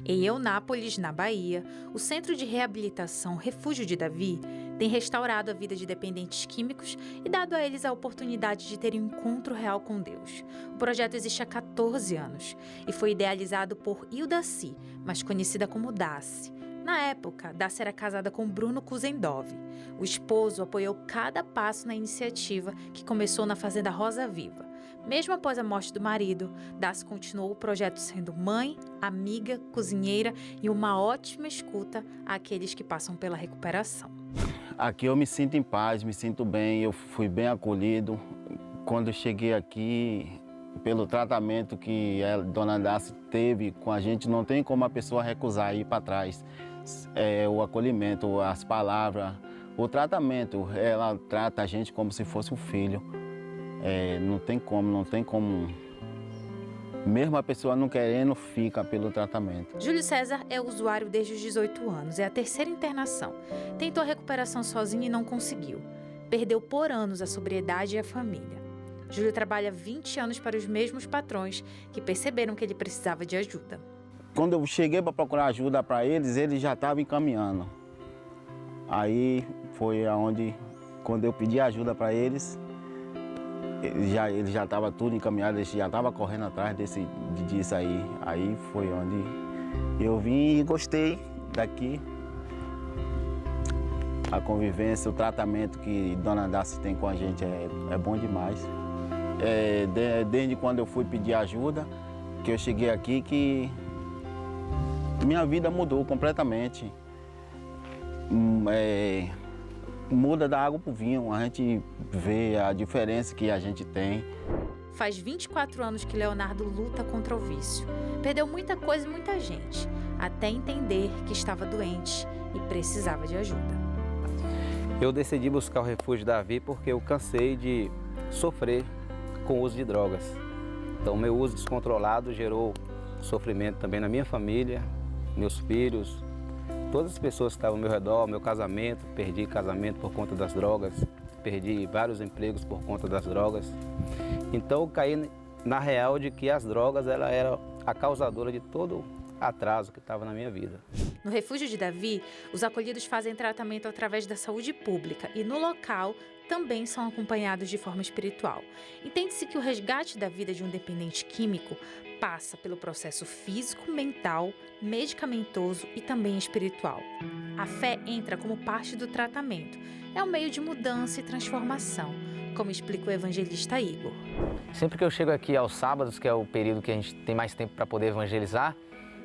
Em Eunápolis, na Bahia, o Centro de Reabilitação Refúgio de Davi tem restaurado a vida de dependentes químicos e dado a eles a oportunidade de terem um encontro real com Deus. O projeto existe há 14 anos e foi idealizado por Ildaci, mais conhecida como Daci. Na época, Daci era casada com Bruno Kuzendorf. O esposo apoiou cada passo na iniciativa que começou na Fazenda Rosa Viva. Mesmo após a morte do marido, Daci continuou o projeto sendo mãe, amiga, cozinheira e uma ótima escuta àqueles que passam pela recuperação. Aqui eu me sinto em paz, me sinto bem, eu fui bem acolhido. Quando eu cheguei aqui, pelo tratamento que a dona Daci teve com a gente, não tem como a pessoa recusar ir para trás. O acolhimento, as palavras, o tratamento, ela trata a gente como se fosse um filho. Não tem como. Mesmo a pessoa não querendo, fica pelo tratamento. Júlio César é usuário desde os 18 anos, é a terceira internação. Tentou a recuperação sozinho e não conseguiu. Perdeu por anos a sobriedade e a família. Júlio trabalha 20 anos para os mesmos patrões que perceberam que ele precisava de ajuda. Quando eu cheguei para procurar ajuda para eles já estavam encaminhando. Aí foi aonde, quando eu pedi ajuda para eles já estava tudo encaminhado, eles já estavam correndo atrás disso aí. Aí foi onde eu vim e gostei daqui. A convivência, o tratamento que Dona Daci tem com a gente é bom demais. Desde quando eu fui pedir ajuda, que eu cheguei aqui, que minha vida mudou completamente. Muda da água para o vinho, a gente vê a diferença que a gente tem. Faz 24 anos que Leonardo luta contra o vício. Perdeu muita coisa e muita gente, até entender que estava doente e precisava de ajuda. Eu decidi buscar o Refúgio Davi porque eu cansei de sofrer com o uso de drogas. Então, meu uso descontrolado gerou sofrimento também na minha família, meus filhos, todas as pessoas que estavam ao meu redor, meu casamento, perdi casamento por conta das drogas, perdi vários empregos por conta das drogas. Então eu caí na real de que as drogas ela era a causadora de todo atraso que estava na minha vida. No Refúgio de Davi, os acolhidos fazem tratamento através da saúde pública e no local também são acompanhados de forma espiritual. Entende-se que o resgate da vida de um dependente químico passa pelo processo físico, mental, medicamentoso e também espiritual. A fé entra como parte do tratamento. É um meio de mudança e transformação, como explica o evangelista Igor. Sempre que eu chego aqui aos sábados, que é o período que a gente tem mais tempo para poder evangelizar,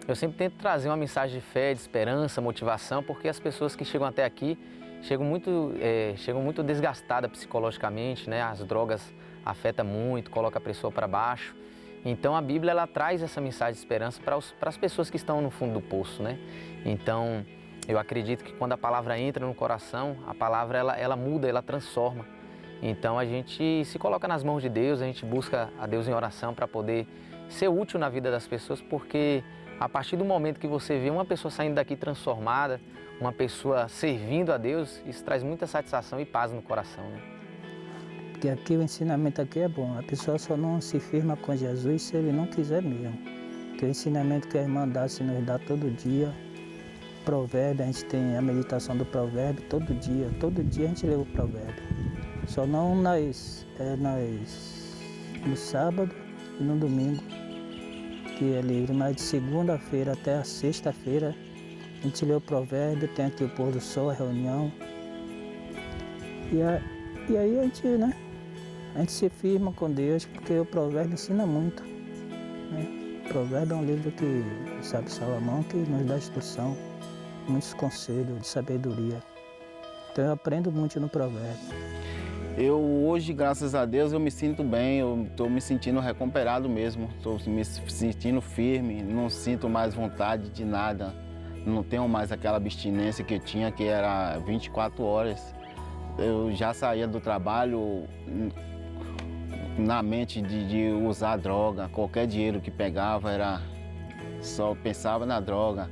eu sempre tento trazer uma mensagem de fé, de esperança, motivação, porque as pessoas que chegam até aqui chegam muito desgastadas psicologicamente, né? As drogas afetam muito, colocam a pessoa para baixo. Então a Bíblia ela traz essa mensagem de esperança para as pessoas que estão no fundo do poço, né? Então eu acredito que quando a palavra entra no coração, a palavra ela muda, ela transforma. Então a gente se coloca nas mãos de Deus, a gente busca a Deus em oração para poder ser útil na vida das pessoas, porque a partir do momento que você vê uma pessoa saindo daqui transformada, uma pessoa servindo a Deus, isso traz muita satisfação e paz no coração, né? Porque aqui o ensinamento aqui é bom, a pessoa só não se firma com Jesus se ele não quiser mesmo. Porque o ensinamento que a irmã Daci nos dá todo dia, provérbio, a gente tem a meditação do provérbio todo dia a gente lê o provérbio. Só não no sábado e no domingo, que é livre, mas de segunda-feira até a sexta-feira a gente lê o provérbio, tem aqui o pôr do sol, a reunião. E aí a gente se firma com Deus, porque o provérbio ensina muito, né? O provérbio é um livro que, sabe, Salomão, que nos dá instrução, muitos conselhos de sabedoria. Então eu aprendo muito no provérbio. Eu hoje, graças a Deus, eu me sinto bem, eu estou me sentindo recuperado mesmo, estou me sentindo firme, não sinto mais vontade de nada, não tenho mais aquela abstinência que eu tinha, que era 24 horas. Eu já saía do trabalho na mente de usar droga, qualquer dinheiro que pegava só pensava na droga,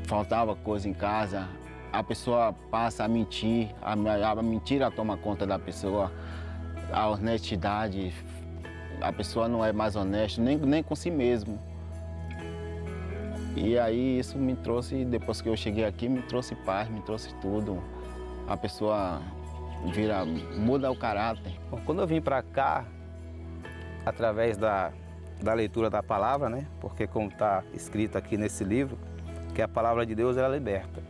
faltava coisa em casa. A pessoa passa a mentir, a mentira toma conta da pessoa, a honestidade, a pessoa não é mais honesta, nem com si mesmo. E aí isso me trouxe, depois que eu cheguei aqui, me trouxe paz, me trouxe tudo. A pessoa muda o caráter. Bom, quando eu vim para cá, através da leitura da palavra, né? Porque como está escrito aqui nesse livro, que a palavra de Deus ela liberta.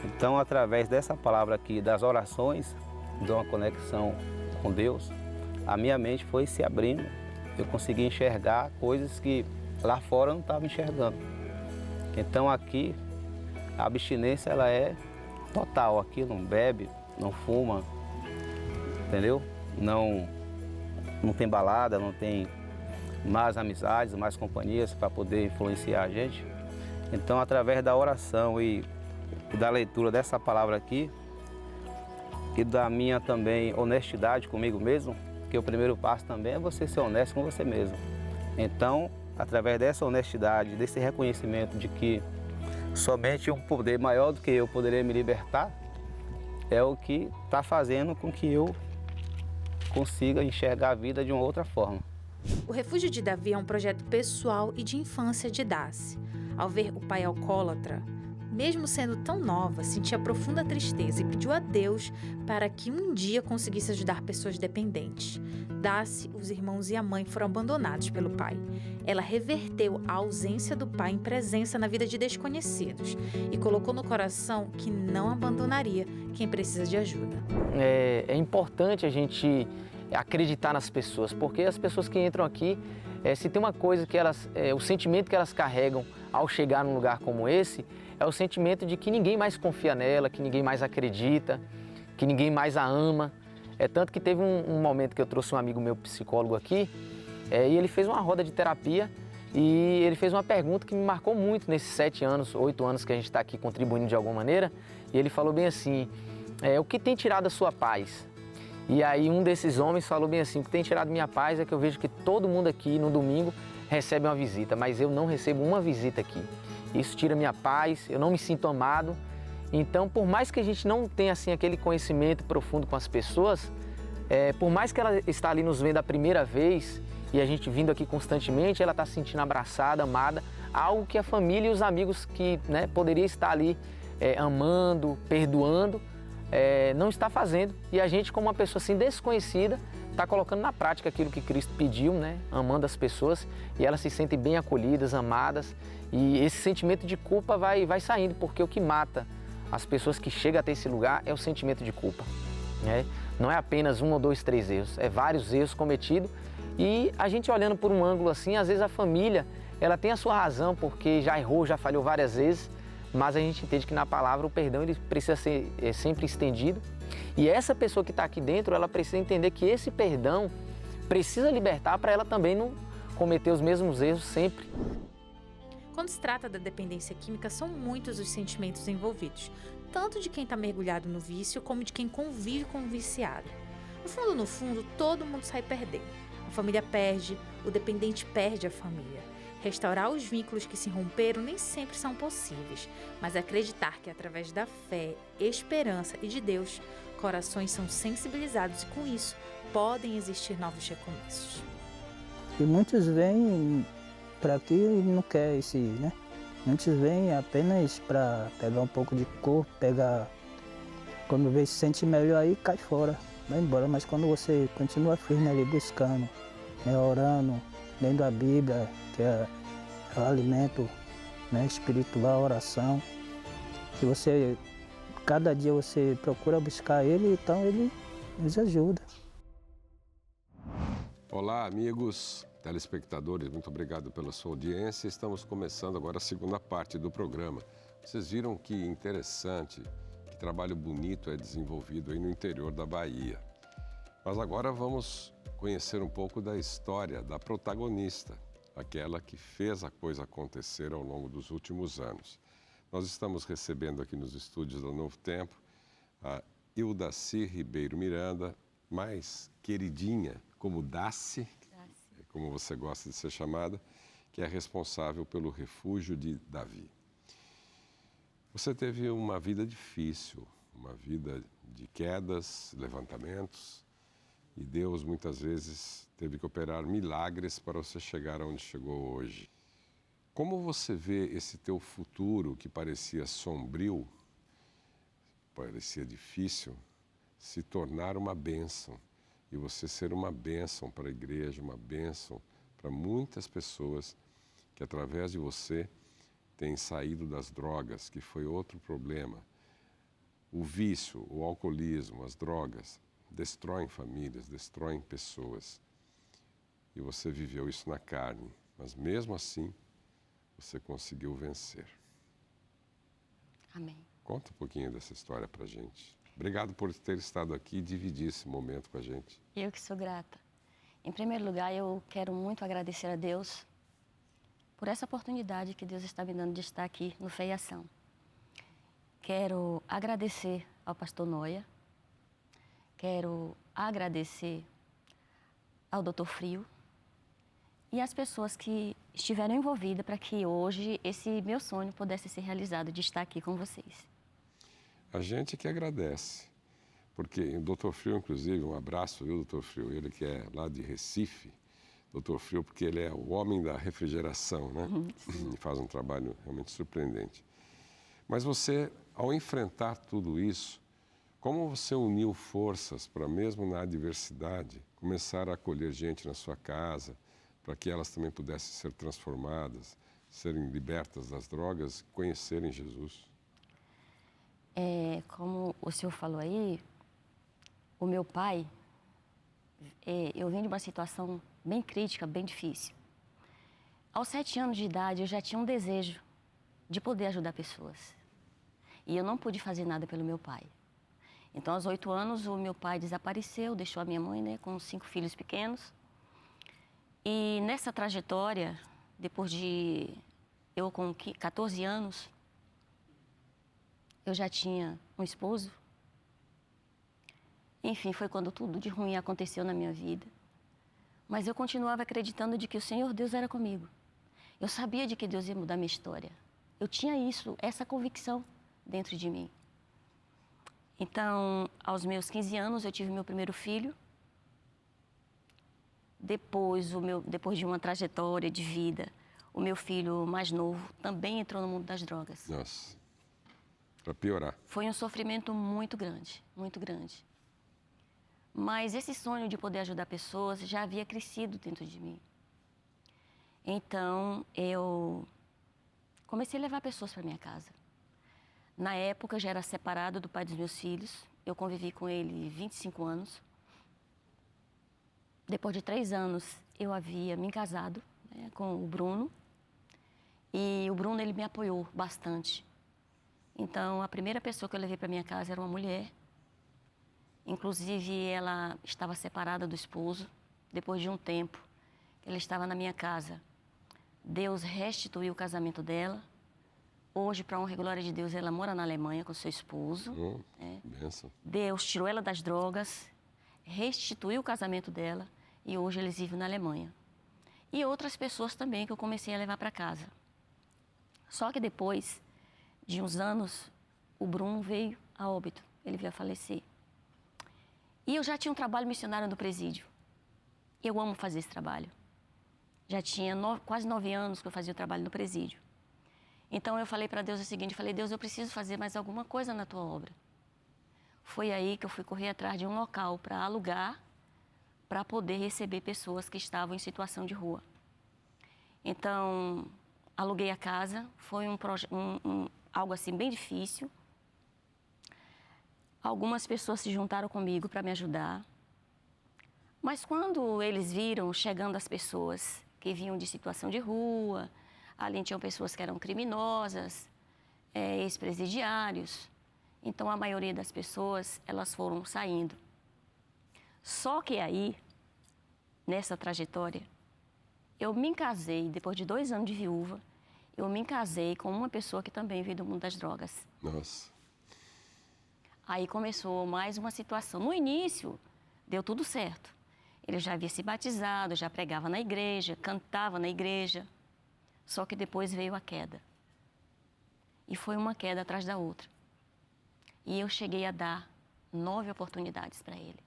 Então, através dessa palavra aqui, das orações, de uma conexão com Deus, a minha mente foi se abrindo. Eu consegui enxergar coisas que lá fora eu não estava enxergando. Então aqui, a abstinência ela é total. Aqui não bebe, não fuma, entendeu? Não tem balada, não tem mais amizades, mais companhias para poder influenciar a gente. Então, através da oração e da leitura dessa palavra aqui, e da minha também honestidade comigo mesmo, que o primeiro passo também é você ser honesto com você mesmo. Então, através dessa honestidade, desse reconhecimento de que somente um poder maior do que eu poderia me libertar, é o que está fazendo com que eu consiga enxergar a vida de uma outra forma. O Refúgio de Davi é um projeto pessoal e de infância de Daci. Ao ver o pai alcoólatra, mesmo sendo tão nova, sentia profunda tristeza e pediu a Deus para que um dia conseguisse ajudar pessoas dependentes. Daci, os irmãos e a mãe foram abandonados pelo pai. Ela reverteu a ausência do pai em presença na vida de desconhecidos e colocou no coração que não abandonaria quem precisa de ajuda. É importante a gente acreditar nas pessoas, porque as pessoas que entram aqui, se tem uma coisa que o sentimento que elas carregam ao chegar num lugar como esse, é o sentimento de que ninguém mais confia nela, que ninguém mais acredita, que ninguém mais a ama. É tanto que teve um momento que eu trouxe um amigo meu psicólogo aqui, e ele fez uma roda de terapia e ele fez uma pergunta que me marcou muito nesses 7 anos, 8 anos que a gente está aqui contribuindo de alguma maneira. E ele falou bem assim, o que tem tirado a sua paz? E aí um desses homens falou bem assim, o que tem tirado minha paz é que eu vejo que todo mundo aqui no domingo recebe uma visita, mas eu não recebo uma visita aqui. Isso tira minha paz, eu não me sinto amado. Então, por mais que a gente não tenha assim, aquele conhecimento profundo com as pessoas, por mais que ela está ali nos vendo a primeira vez e a gente vindo aqui constantemente, ela está se sentindo abraçada, amada, algo que a família e os amigos que poderia estar ali amando, perdoando, não está fazendo. E a gente, como uma pessoa assim desconhecida, está colocando na prática aquilo que Cristo pediu, amando as pessoas, e elas se sentem bem acolhidas, amadas, e esse sentimento de culpa vai saindo, porque o que mata as pessoas que chegam até esse lugar é o sentimento de culpa. Não é apenas 1 ou 2, 3 erros, é vários erros cometidos, e a gente olhando por um ângulo assim, às vezes a família, ela tem a sua razão, porque já errou, já falhou várias vezes, mas a gente entende que na palavra o perdão ele precisa ser sempre estendido. E essa pessoa que está aqui dentro, ela precisa entender que esse perdão precisa libertar para ela também não cometer os mesmos erros sempre. Quando se trata da dependência química, são muitos os sentimentos envolvidos, tanto de quem está mergulhado no vício, como de quem convive com o viciado. No fundo, todo mundo sai perdendo. A família perde, o dependente perde a família. Restaurar os vínculos que se romperam nem sempre são possíveis, mas acreditar que através da fé, esperança e de Deus, corações são sensibilizados e com isso podem existir novos recomeços. E muitos vêm para aqui e não querem esse, Muitos vêm apenas para pegar um pouco de corpo, quando vê se sente melhor aí, cai fora, vai embora. Mas quando você continua firme ali buscando, orando, lendo a Bíblia, que é o alimento espiritual, a oração, que você, cada dia você procura buscar Ele, então Ele nos ajuda. Olá, amigos telespectadores, muito obrigado pela sua audiência. Estamos começando agora a segunda parte do programa. Vocês viram que interessante, que trabalho bonito é desenvolvido aí no interior da Bahia. Mas agora vamos conhecer um pouco da história da protagonista, aquela que fez a coisa acontecer ao longo dos últimos anos. Nós estamos recebendo aqui nos estúdios do Novo Tempo a Ildaci Ribeiro Miranda, mais queridinha como Daci, como você gosta de ser chamada, que é responsável pelo Refúgio de Davi. Você teve uma vida difícil, uma vida de quedas, levantamentos, e Deus muitas vezes teve que operar milagres para você chegar onde chegou hoje. Como você vê esse teu futuro que parecia sombrio, parecia difícil, se tornar uma bênção e você ser uma bênção para a igreja, uma bênção para muitas pessoas que através de você têm saído das drogas, que foi outro problema. O vício, o alcoolismo, as drogas destroem famílias, destroem pessoas. E você viveu isso na carne, mas mesmo assim você conseguiu vencer. Amém. Conta um pouquinho dessa história pra gente. Obrigado por ter estado aqui e dividir esse momento com a gente. Eu que sou grata. Em primeiro lugar, eu quero muito agradecer a Deus por essa oportunidade que Deus está me dando de estar aqui no Fé e Ação. Quero agradecer ao pastor Noia, quero agradecer ao Dr. Frio e às pessoas que estiveram envolvidas para que hoje esse meu sonho pudesse ser realizado, de estar aqui com vocês. A gente que agradece, porque o Dr. Frio, inclusive, um abraço, viu, Dr. Frio? Ele que é lá de Recife, Dr. Frio, porque ele é o homem da refrigeração, né? E faz um trabalho realmente surpreendente. Mas você, ao enfrentar tudo isso, como você uniu forças para, mesmo na adversidade, começar a acolher gente na sua casa, para que elas também pudessem ser transformadas, serem libertas das drogas, conhecerem Jesus? Como o senhor falou aí, o meu pai, eu vim de uma situação bem crítica, bem difícil. Aos 7 anos de idade, eu já tinha um desejo de poder ajudar pessoas. E eu não pude fazer nada pelo meu pai. Então, aos 8 anos, o meu pai desapareceu, deixou a minha mãe, né, com 5 filhos pequenos. E nessa trajetória, depois de eu com 14 anos, eu já tinha um esposo. Enfim, foi quando tudo de ruim aconteceu na minha vida. Mas eu continuava acreditando de que o Senhor Deus era comigo. Eu sabia de que Deus ia mudar minha história. Eu tinha isso, essa convicção dentro de mim. Então, aos meus 15 anos, eu tive meu primeiro filho. Depois de uma trajetória de vida, o meu filho mais novo também entrou no mundo das drogas. Nossa, para piorar. Foi um sofrimento muito grande, muito grande. Mas esse sonho de poder ajudar pessoas já havia crescido dentro de mim. Então, eu comecei a levar pessoas para minha casa. Na época, eu já era separada do pai dos meus filhos. Eu convivi com ele 25 anos. Depois de 3 anos, eu havia me casado, né, com o Bruno. E o Bruno, ele me apoiou bastante. Então, a primeira pessoa que eu levei para minha casa era uma mulher. Inclusive, ela estava separada do esposo. Depois de um tempo, ela estava na minha casa. Deus restituiu o casamento dela. Hoje, para a honra e glória de Deus, ela mora na Alemanha com seu esposo. Benção. Deus tirou ela das drogas, restituiu o casamento dela e hoje eles vivem na Alemanha. E outras pessoas também que eu comecei a levar para casa. Só que depois de uns anos, o Bruno veio a óbito, ele veio a falecer. E eu já tinha um trabalho missionário no presídio. Eu amo fazer esse trabalho. Já tinha quase 9 anos que eu fazia o trabalho no presídio. Então eu falei para Deus o seguinte, Deus, eu preciso fazer mais alguma coisa na tua obra. Foi aí que eu fui correr atrás de um local para alugar, para poder receber pessoas que estavam em situação de rua. Então, aluguei a casa, foi algo assim bem difícil. Algumas pessoas se juntaram comigo para me ajudar. Mas quando eles viram chegando as pessoas que vinham de situação de rua, ali tinham pessoas que eram criminosas, ex-presidiários. Então, a maioria das pessoas, elas foram saindo. Só que aí, nessa trajetória, eu me casei, depois de 2 anos de viúva, eu me casei com uma pessoa que também veio do mundo das drogas. Nossa. Aí começou mais uma situação. No início, deu tudo certo. Ele já havia se batizado, já pregava na igreja, cantava na igreja. Só que depois veio a queda. E foi uma queda atrás da outra. E eu cheguei a dar 9 oportunidades para ele.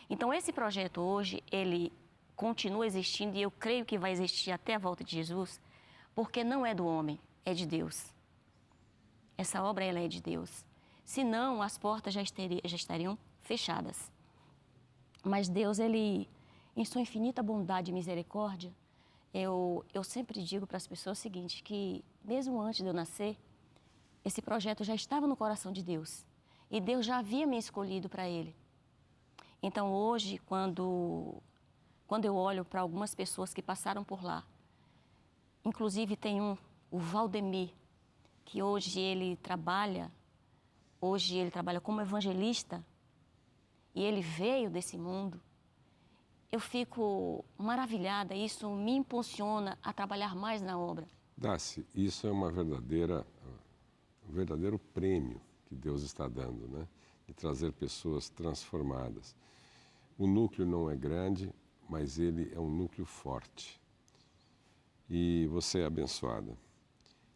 Então, esse projeto hoje, ele continua existindo e eu creio que vai existir até a volta de Jesus, porque não é do homem, é de Deus. Essa obra, ela é de Deus. Senão, as portas já estariam fechadas. Mas Deus, Ele, em sua infinita bondade e misericórdia, eu sempre digo para as pessoas o seguinte, que mesmo antes de eu nascer, esse projeto já estava no coração de Deus. E Deus já havia me escolhido para Ele. Então, hoje, quando eu olho para algumas pessoas que passaram por lá, inclusive tem o Valdemir, que hoje ele trabalha como evangelista, e ele veio desse mundo, eu fico maravilhada, isso me impulsiona a trabalhar mais na obra. Daci, isso é um verdadeiro prêmio que Deus está dando, né? De trazer pessoas transformadas. O núcleo não é grande, mas ele é um núcleo forte. E você é abençoada.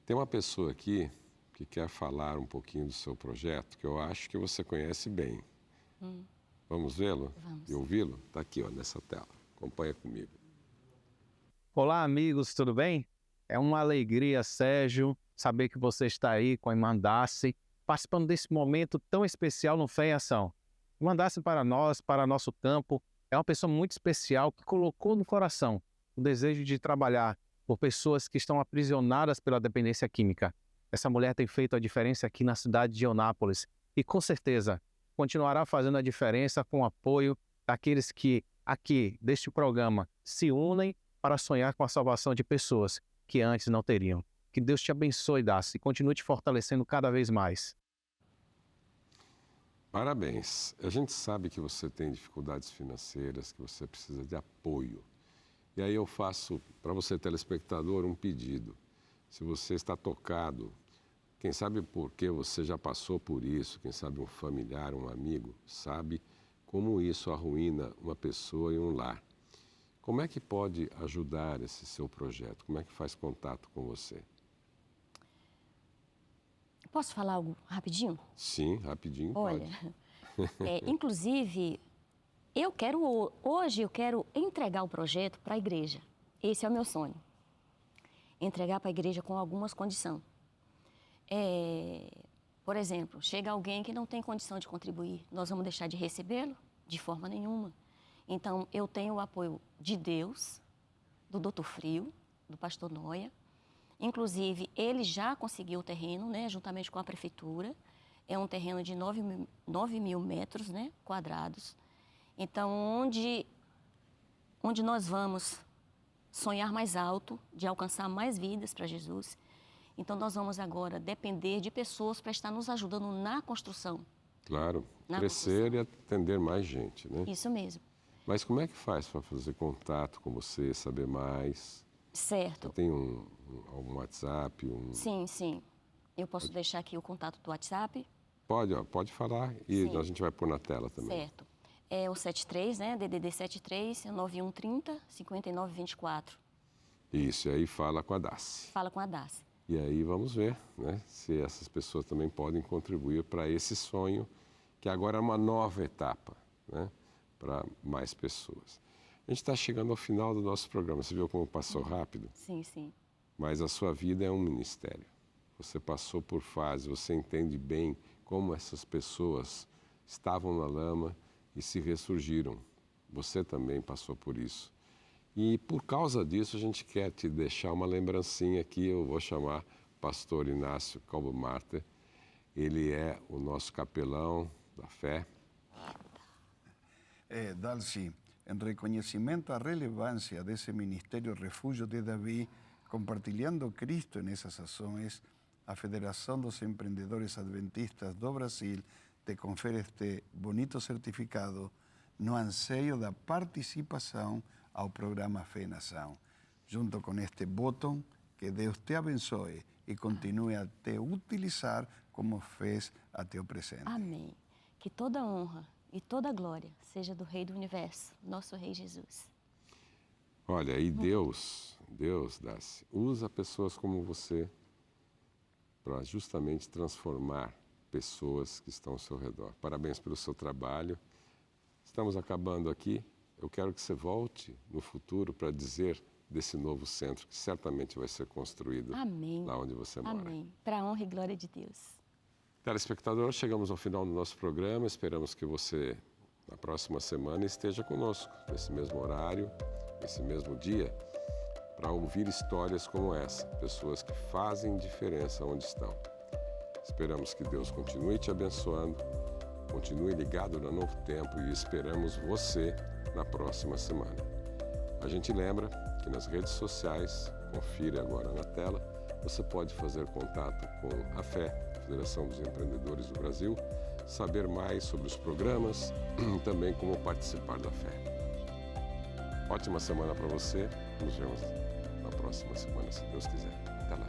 Tem uma pessoa aqui que quer falar um pouquinho do seu projeto, que eu acho que você conhece bem. Vamos vê-lo? Vamos. E ouvi-lo? Está aqui, ó, nessa tela. Acompanha comigo. Olá, amigos, tudo bem? É uma alegria, Sérgio, saber que você está aí com a irmã Daci, participando desse momento tão especial no Fé em Ação. Irmã Daci, para nós, para nosso campo, é uma pessoa muito especial que colocou no coração o desejo de trabalhar por pessoas que estão aprisionadas pela dependência química. Essa mulher tem feito a diferença aqui na cidade de Eunápolis e, com certeza, continuará fazendo a diferença com o apoio daqueles que, aqui, deste programa, se unem para sonhar com a salvação de pessoas que antes não teriam. Que Deus te abençoe, Daci, e continue te fortalecendo cada vez mais. Parabéns. A gente sabe que você tem dificuldades financeiras, que você precisa de apoio. E aí eu faço para você, telespectador, um pedido. Se você está tocado, quem sabe porque você já passou por isso, quem sabe um familiar, um amigo, sabe como isso arruína uma pessoa e um lar. Como é que pode ajudar esse seu projeto? Como é que faz contato com você? Posso falar algo rapidinho? Sim, rapidinho, Olha, pode. inclusive, hoje eu quero entregar o projeto para a igreja. Esse é o meu sonho. Entregar para a igreja com algumas condições. Por exemplo, chega alguém que não tem condição de contribuir, nós vamos deixar de recebê-lo? De forma nenhuma. Então, eu tenho o apoio de Deus, do Dr. Frio, do pastor Noia. Inclusive, ele já conseguiu o terreno, né, juntamente com a prefeitura. É um terreno de 9 mil metros, né, quadrados. Então, onde nós vamos sonhar mais alto, de alcançar mais vidas para Jesus. Então, nós vamos agora depender de pessoas para estar nos ajudando na construção. Claro, Na crescer construção. e atender mais gente, né? Isso mesmo. Mas como é que faz para fazer contato com você, saber mais? Certo. Tem algum WhatsApp? Sim. Eu posso deixar aqui o contato do WhatsApp. Pode falar e Sim. a gente vai pôr na tela também. Certo. É o 73, né? DDD 73, 9130 5924. Isso, e aí fala com a Daci. Fala com a Daci. E aí vamos ver, né, se essas pessoas também podem contribuir para esse sonho, que agora é uma nova etapa, né, para mais pessoas. A gente está chegando ao final do nosso programa. Você viu como passou rápido? Sim. Mas a sua vida é um ministério. Você passou por fases, você entende bem como essas pessoas estavam na lama e se ressurgiram. Você também passou por isso. E por causa disso, a gente quer te deixar uma lembrancinha aqui. Eu vou chamar pastor Inácio Calvo Marter. Ele é o nosso capelão da fé. Daci, en reconocimiento a relevancia de ese ministerio Refugio de David, compartilhando Cristo en esas ações, a Federação dos Empreendedores Adventistas do Brasil te confere este bonito certificado no anseio da participação ao programa Fé em Ação. Junto com este botão, que Deus te abençoe e continue a te utilizar como fez até o presente. Amém. Que toda honra e toda glória seja do Rei do Universo, nosso Rei Jesus. Olha, e Deus, Daci, usa pessoas como você para justamente transformar pessoas que estão ao seu redor. Parabéns pelo seu trabalho. Estamos acabando aqui. Eu quero que você volte no futuro para dizer desse novo centro que certamente vai ser construído Amém. lá onde você mora. Amém. Para a honra e glória de Deus. Telespectador, chegamos ao final do nosso programa. Esperamos que você, na próxima semana, esteja conosco, nesse mesmo horário, nesse mesmo dia, para ouvir histórias como essa, pessoas que fazem diferença onde estão. Esperamos que Deus continue te abençoando, continue ligado no Novo Tempo e esperamos você na próxima semana. A gente lembra que nas redes sociais, confira agora na tela, você pode fazer contato com a FÉ, Federação dos Empreendedores do Brasil, saber mais sobre os programas e também como participar da FÉ. Ótima semana para você. Nos vemos na próxima semana, se Deus quiser. Até lá.